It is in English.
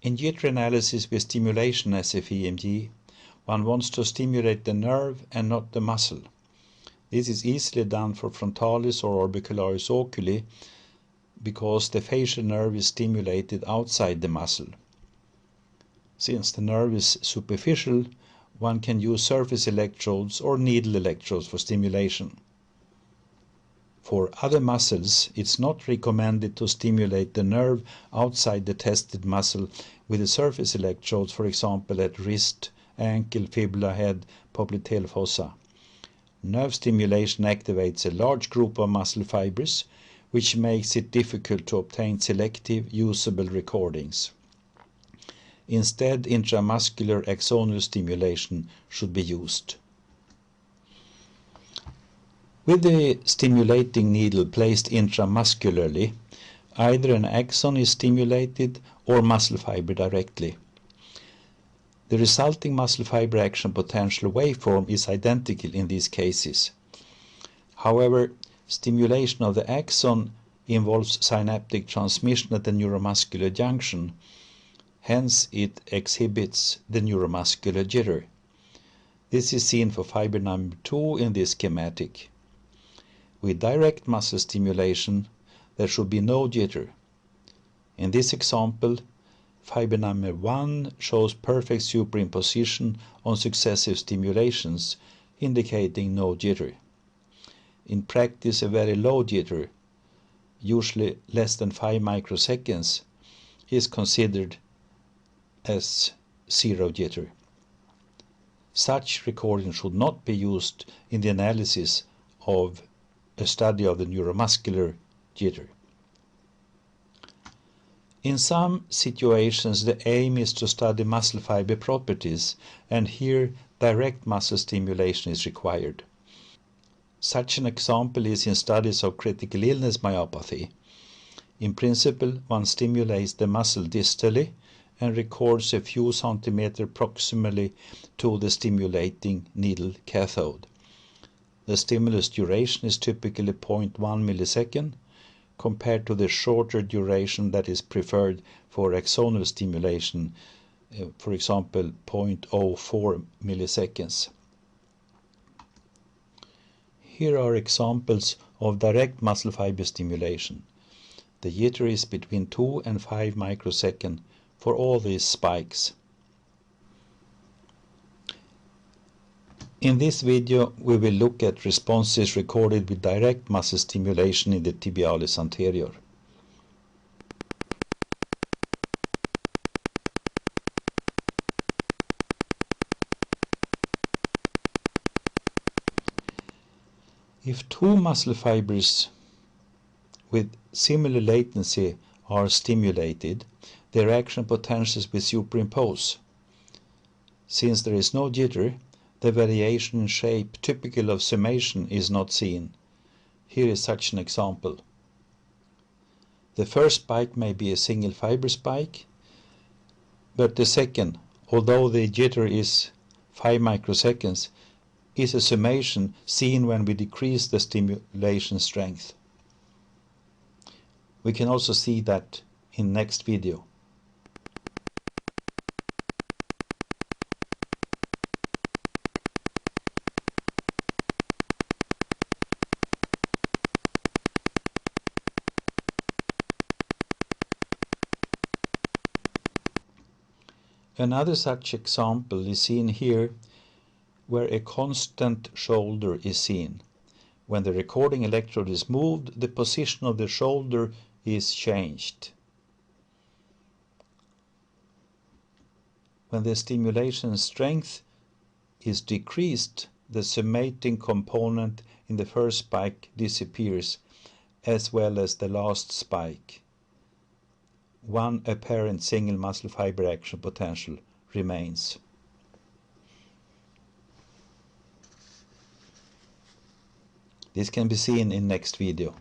In jitter analysis with stimulation sfemg, one wants to stimulate the nerve and not the muscle. This is easily done for frontalis or orbicularis oculi because the facial nerve is stimulated outside the muscle. Since the nerve is superficial, one can use surface electrodes or needle electrodes for stimulation. For other muscles, it's not recommended to stimulate the nerve outside the tested muscle with the surface electrodes, for example at wrist, ankle, fibula, head, popliteal fossa. Nerve stimulation activates a large group of muscle fibers, which makes it difficult to obtain selective, usable recordings. Instead, intramuscular axonal stimulation should be used. With the stimulating needle placed intramuscularly, either an axon is stimulated or muscle fiber directly. The resulting muscle fiber action potential waveform is identical in these cases. However, stimulation of the axon involves synaptic transmission at the neuromuscular junction. Hence, it exhibits the neuromuscular jitter. This is seen for fiber number 2 in this schematic. With direct muscle stimulation, there should be no jitter. In this example, fiber number 1 shows perfect superimposition on successive stimulations, indicating no jitter. In practice, a very low jitter, usually less than 5 microseconds, is considered as zero jitter. Such recording should not be used in the analysis of a study of the neuromuscular jitter. In some situations, the aim is to study muscle fiber properties, and here direct muscle stimulation is required. Such an example is in studies of critical illness myopathy. In principle, one stimulates the muscle distally and records a few centimeters proximally to the stimulating needle cathode. The stimulus duration is typically 0.1 millisecond, compared to the shorter duration that is preferred for axonal stimulation, for example 0.04 milliseconds. Here are examples of direct muscle fiber stimulation. The jitter is between 2 and 5 microseconds for all these spikes. In this video, we will look at responses recorded with direct muscle stimulation in the tibialis anterior. If two muscle fibers with similar latency are stimulated, their action potentials will superimpose. Since there is no jitter, the variation in shape typical of summation is not seen. Here is such an example. The first spike may be a single fiber spike, but the second, although the jitter is 5 microseconds, is a summation seen when we decrease the stimulation strength. We can also see that in next video. Another such example is seen here, where a constant shoulder is seen. When the recording electrode is moved, the position of the shoulder is changed. When the stimulation strength is decreased, the summating component in the first spike disappears, as well as the last spike. One apparent single muscle fiber action potential remains. This can be seen in next video.